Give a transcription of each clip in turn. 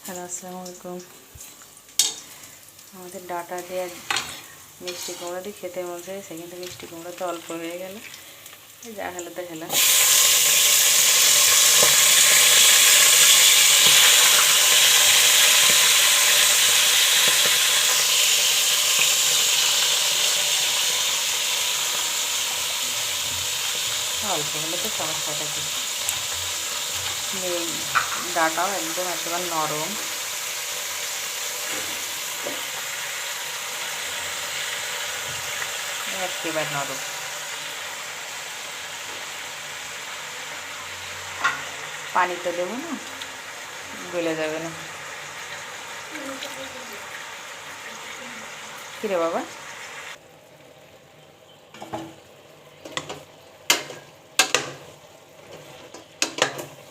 Hello, আসসালামু আলাইকুম। আমাদের ডাটা দিয়ে মিষ্টি কুমড়া দিয়ে খেতে মন চাইছে, কিন্তু মিষ্টি কুমড়া তো অল্প হয়ে গেল, যা হলো তো হলো। অল্প হলে তো সমস্যাটা কি, ডাটাও একদম একেবারে নরম, একেবারে নরম। পানি তো দেবো না, গলে যাবে না। কিরে বাবা,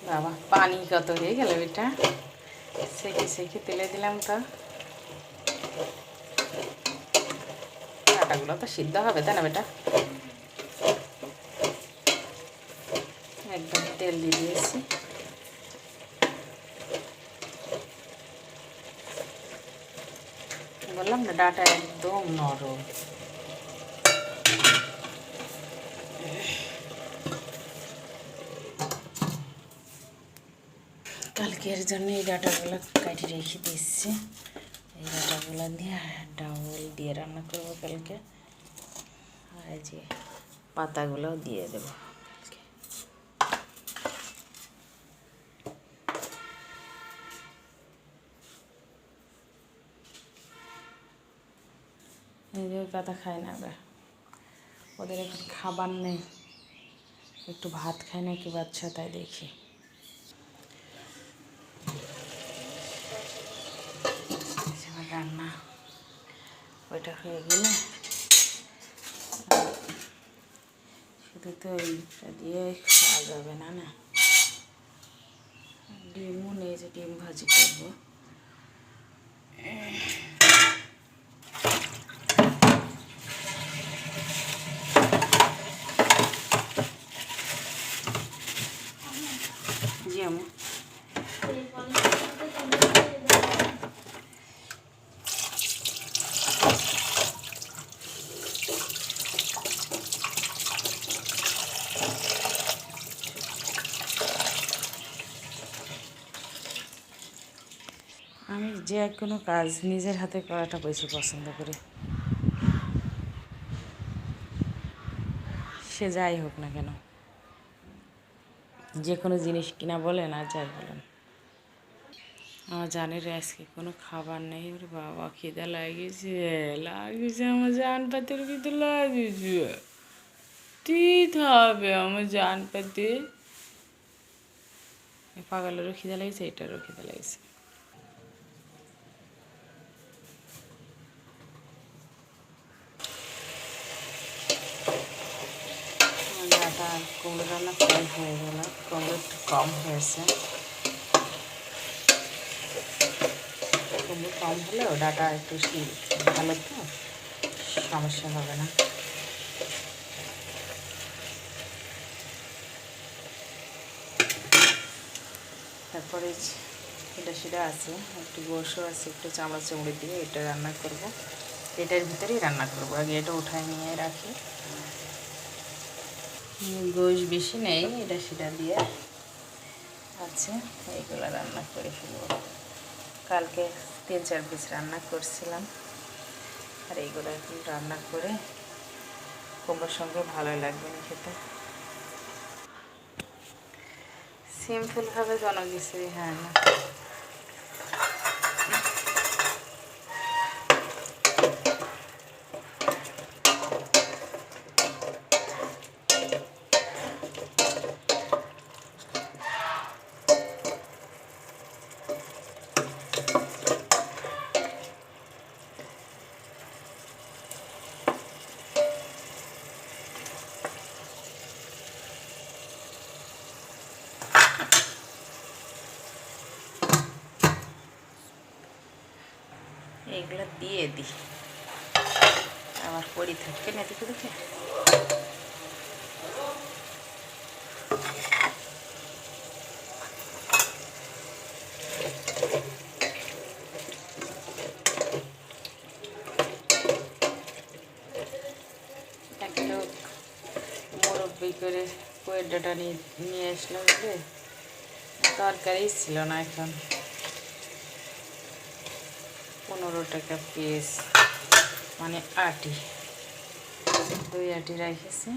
বাবা পানি কত হয়ে গেল বেটা, সেঁকে সেঁকে তেলে দিলাম তো। ডাটাগুলো তো সিদ্ধ হবে, তাই না বেটা? একদম তেল দিয়ে দিয়েছি। বললাম না, ডাটা একদম নরম। কালকের জন্য এই ডাটাগুলো কাটি রেখে দিচ্ছি। এই ডাটাগুলো দিয়ে ডাউল দিয়ে রান্না করবো কালকে। আর এই যে পাতাগুলোও দিয়ে দেবো কালকে। এই যে পাতা খায় না, ওদের এখন খাবার নেই, একটু ভাত খায় না কি বাচ্চা, তাই দেখি। রান্না ওইটা হয়ে গেলে শুধু তো এইটা দিয়ে খাওয়া যাবে না। না, ডিমও নেই যে ডিম ভাজি করবো। যেমন আমি যে কোনো কাজ নিজের হাতে করাটা বেশি পছন্দ করি, সে যাই হোক না কেন। যে কোনো জিনিস কিনা বলেন আর যাই বলেন। আমার জানের আজকে কোনো খাবার নেই। ওরে বাবা, খিদে লাগিয়েছে আমার জান পাতির খিদে লাগিয়েছে। দিতে হবে আমার জান পাতি। পাগলেরও খিদে লাগিয়েছে, এটারও খিদে লাগিয়েছে। ডাটা কুমড়ো রান্না প্রায় হয়ে গেল, কুমড়ো একটু কম হয়েছে। কুমড়ো কম হলেও ডাটা একটু ভালো, তো সমস্যা হবে না। তারপরে এটা সেটা আছে, একটু গোশও আছে, একটু চামড়া চুমড়ি দিয়ে এটা রান্না করব। এটার ভিতরেই রান্না করব। আগে এটা উঠায় নিয়ে রাখি। গোশ বেশি নেই, এটা সেটা দিয়ে আছে, এইগুলো রান্না করে ফেলব। কালকে 3-4 পিস রান্না করছিলাম, আর এইগুলো এখন রান্না করে কুমড়োর সঙ্গে ভালোই লাগবে না খেতে। সিম্পলভাবে কোনো কিছুই হয় না। এইগুলো দিয়ে দিই, আমার পরি থাকবে না দেখে দেখে। সেদ্ধটা নিয়ে আসলাম বলে তরকারি ছিল না। এখন 15 টাকা পিস, মানে আটি, 2 আটি রেখেছি।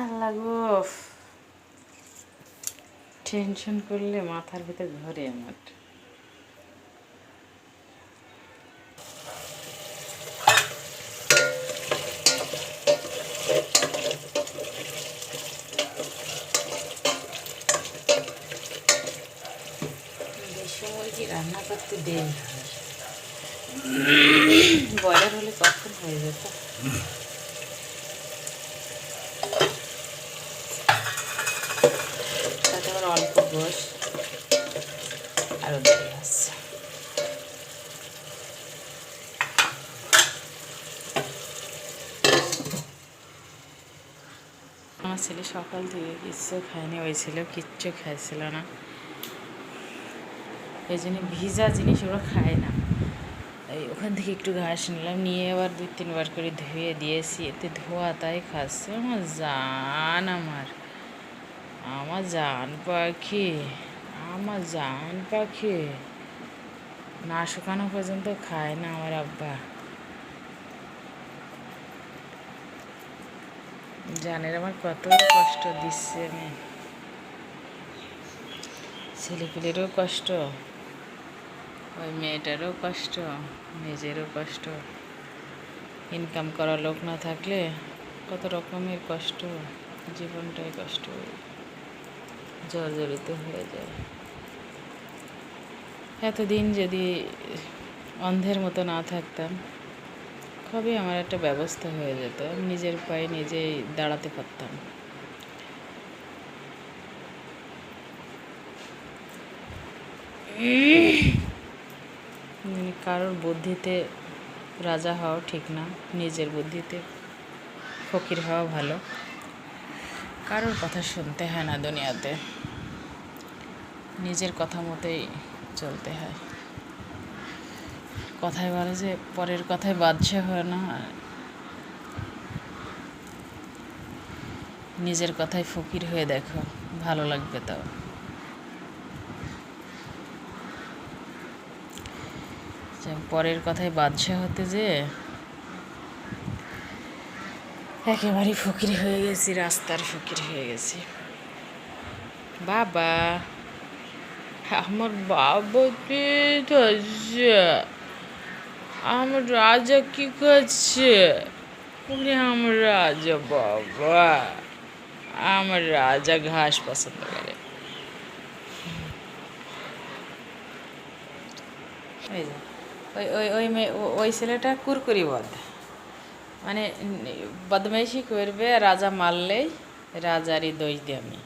আল্লাহ গো, টেনশন করলে মাথার ভিতর ঘরে আমার। দেশি মুরগি রান্না করতে দেরি হয়, ব্রয়লার হলে কখন হয়ে যেত। তাতে আবার অল্প গোশ, আরও দেরি আসছে। আমার ছেলে সকাল থেকে কিচ্ছু খায়নি, ওই ছেলেও কিচ্ছু খাইছিল না, এই জন্য ভিজা জিনিস ওরা খায় না। এই ওখান থেকে একটু ঘাস নিলাম, নিয়ে আবার 2-3 বার করে ধুয়ে দিয়েছি, এতে ধোয়া তাই খাচ্ছে। আমার জান, আমার জান পাখি, আমার জান পাখি না শুকানো পর্যন্ত খায় না আমার আব্বা। জানের আমার কত কষ্ট দিচ্ছে, আমি ছেলেপিলেরও কষ্ট, ওই মেয়েটারও কষ্ট, নিজেরও কষ্ট। ইনকাম করা লোক না থাকলে কত রকমের কষ্ট, জীবনটাই কষ্ট জর্জরিত হয়ে যায়। এতদিন যদি অন্ধের মতো না থাকতাম, কবে আমার একটা ব্যবস্থা হয়ে যেত, আমি নিজের পায়ে নিজেই দাঁড়াতে পারতাম। কারোর বুদ্ধিতে রাজা হওয়া ঠিক না, নিজের বুদ্ধিতে ফকির হওয়া ভালো। কারোর কথা শুনতে হয় না দুনিয়াতে, নিজের কথা মতোই চলতে হয়। কথায় বলে যে পরের কথায় বাদশা হয় না, নিজের কথায় ফকির হয়ে দেখো, ভালো লাগবে। তাও পরের কথায় বাদশা হতে যে একেবারেই ফকির হয়ে গেছি, রাস্তার ফকির হয়ে গেছি। বাবা, আমার বাবা আমার রাজা কি করছে? আমার রাজা, বাবা আমার রাজা ঘাস পছন্দ করে। ওই ওই ওই মেয়ে, ওই ছেলেটা কুরকুরি বদ, মানে বদমাইশি করবে, রাজা মারলেই রাজারই দোষ দিয়ে আমি।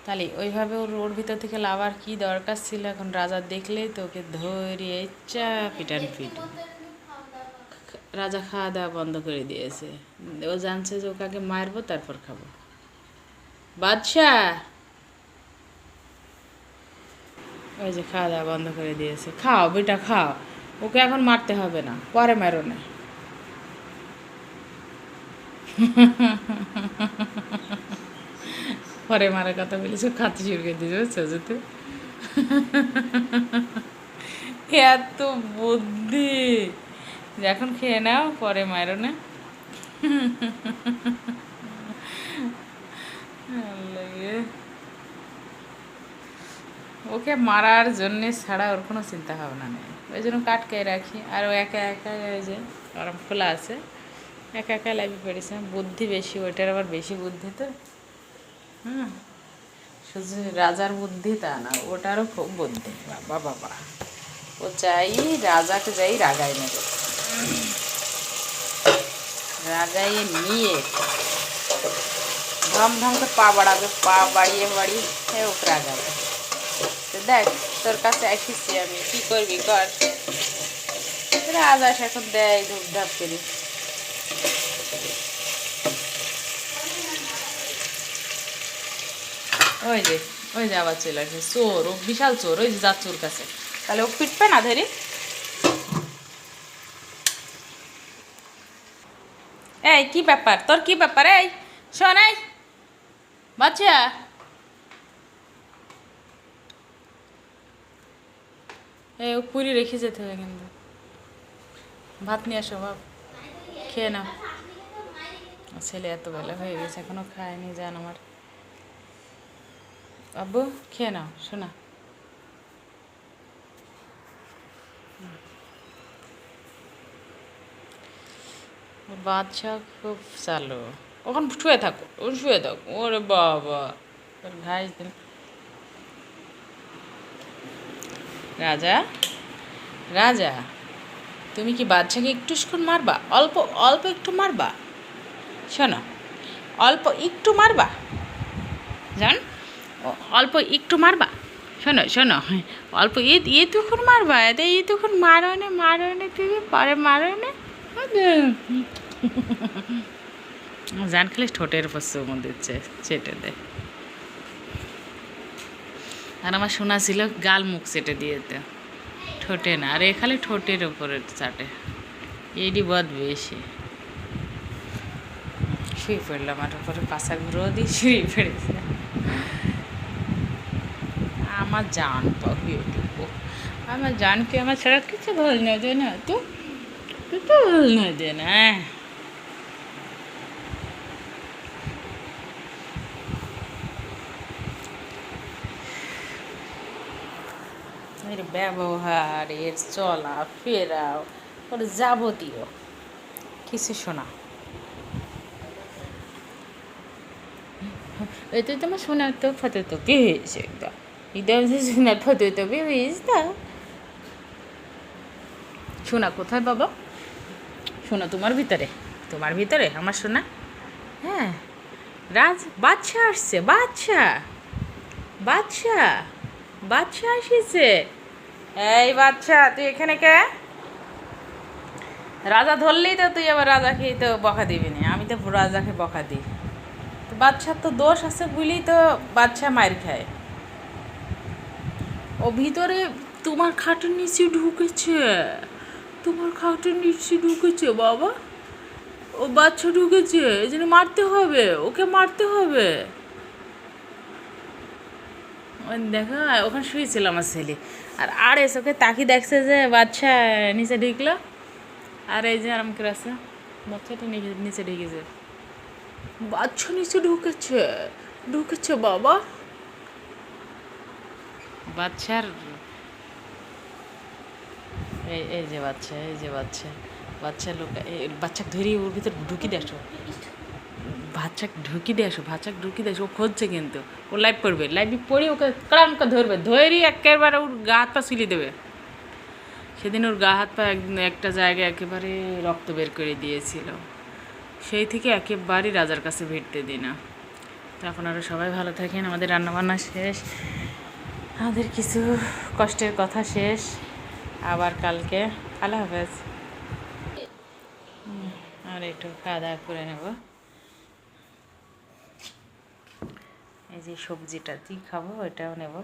তাহলে ওইভাবে ওর ভিতর থেকে লাভার কি দরকার ছিল? এখন রাজা দেখলেই তো ওকে ধরিয়ে পিটান পিট। রাজা খাওয়া দাওয়া বন্ধ করে দিয়েছে, ও জানছে যে ওকে আগে মারবো তারপর খাবো। বাদশাহ ওই যে খাওয়া দাওয়া বন্ধ করে দিয়েছে, খাও বেটা খাও, ওকে এখন মারতে হবে না, পরে মারো না। পরে মারার কথা বলেছে, খাতে শুরু করে দিয়েছে, বুঝছো যেতে। এত বুদ্ধি, এখন খেয়ে নাও, পরে মারো না। ওকে মারার জন্যে ছাড়া ওর কোনো চিন্তা ভাবনা নেই, ওই জন্য কাটকে রাখি। আর ও একা একা, ওই যে গরম খোলা আছে, একা একা লাইভে পড়েছে। বুদ্ধি বেশি, ওইটার আবার বেশি বুদ্ধি তো। শুধু রাজার বুদ্ধি তা না, ওটারও খুব বুদ্ধি। বাবা বাবা, ও চাই রাজাকে যাই রাগাই নেবে, রাগাইয়ে নিয়ে ধম ধম করে পা বাড়াবে, পা বাড়িয়ে বাড়িয়ে ওকে রাগাবে। তো দেখ, তোর কাছে এসেছি আমি, কি করবি কর। রাজা এখন দেয় ধূপধাপ করে। ওই যে ওই যে আবার চলে আসে চোর, ও বিশাল চোর, ওই যে যাচ্ছে ওর কাছে, তাহলে ও পিটবে না ধরি। এই কি ব্যাপার তোর, কি ব্যাপার? এই শোন, এই বাচ্চা, এই পুরি রেখে যেতে হবে কিন্তু। ভাত নিয়ে আসো, ভাব খেয়ে নাও। ছেলে এত বেলা হয়ে গেছে এখনো খায়নি, জান আমার। আব্বু খেয়ে নাও শোনা। বাচ্চা খুব চালো, ওখান শুয়ে থাকো, ও শুয়ে থাকো। ওরে বাবা, ওর ঘাস দিল। রাজা, রাজা, তুমি কি বাচ্চাকে একটুক্ষণ মারবা? অল্প অল্প একটু মারবা? শোনো, অল্প একটু মারবা জান, অল্প একটু মারবা। শোনো শোনো, অল্প এতক্ষণ মারবা, এতে এতক্ষণ মারো না তুমি, পরে মারো না। জান খালি ঠোঁটের উপর চুমু দিচ্ছে, চেটে দে। আর আমার শোনা ছিল গাল মুখ চেটে দিয়েতে, ঠোঁটে না। আর এ খালি ঠোঁটের উপরে চাটে, এডি বদ বেশি। শুয়ে পড়লাম আমার উপরে, পাশা ঘুরো দিয়ে শুয়ে পড়েছে। আমার জান পাখি, আমার জানকে আমার ছাড়া কিছু ভালো না দে না, তো কিছু ভালো না দে না। এর ব্যবহার, এর চলা ফেরাও, ওর যাবতীয় কিছু শোনা। এতে তোমার শোনার তো ফটো তো বিয়ে হয়েছে একদম, একদম শোনার ফটো তো বিয়ে হয়েছে। তা শোনা কোথায় বাবা? শোনা তোমার ভিতরে, তোমার ভিতরে আমার শোনা। হ্যাঁ, বাচ্চা আসছে, বাচ্চা বাচ্চা বাচ্চা আসিছে। এই বাচ্চা, তুই এখানে কে? রাজা ধরলেই তো তুই আবার রাজাকে তো বকা দিবি না, আমি তো রাজাকে বকা দিই। তো বাচ্চার তো দোষ আছে বলেই তো বাচ্চা মার খায়। ও ভিতরে তোমার খাটের নিচে ঢুকেছে, তোমার খাটের নিচে ঢুকেছে বাবা। ও বাচ্চা ঢুকেছে, এই জন্য মারতে হবে, ওকে মারতে হবে। দেখা, ওখানে শুয়েছিল আমার ছেলে, আর ওকে তাকি দেখছে যে বাচ্চা নিচে ঢুকলো। আর এই যে আরাম করে আছে, বাচ্চাটা নিচে ঢুকেছে, বাচ্চা নিচে ঢুকেছে, ঢুকেছে বাবা। বাচ্চার এই যে বাচ্চা, এই যে বাচ্চা, বাচ্চা লোক, বাচ্চাকে ধরিয়ে ওর ভিতর ঢুকি দিয়ে আসো, বাচ্চাকে ঢুকি দিয়ে আসো, বাচ্চাকে ঢুকি দিয়ে আসো। ও খুঁজছে কিন্তু, ও লাইভ পড়বে, লাইভ পড়ে ওকে কড়ামকে ধরবে, ধরি একেবারে ওর গা হাত পা ছিলি দেবে। সেদিন ওর গা হাত পা একটা জায়গায় একেবারে রক্ত বের করে দিয়েছিল, সেই থেকে একেবারেই রাজার কাছে ভিড়তে দিই না। তো আপনারা সবাই ভালো থাকেন, আমাদের রান্নাবান্না শেষ, আমাদের কিছু কষ্টের কথা শেষ। আবার কালকে আল্লাহ হাফেজ। আর একটু খাওয়া দাওয়া করে নেব। এই যে সবজিটা কি খাবো, ওইটাও নেব।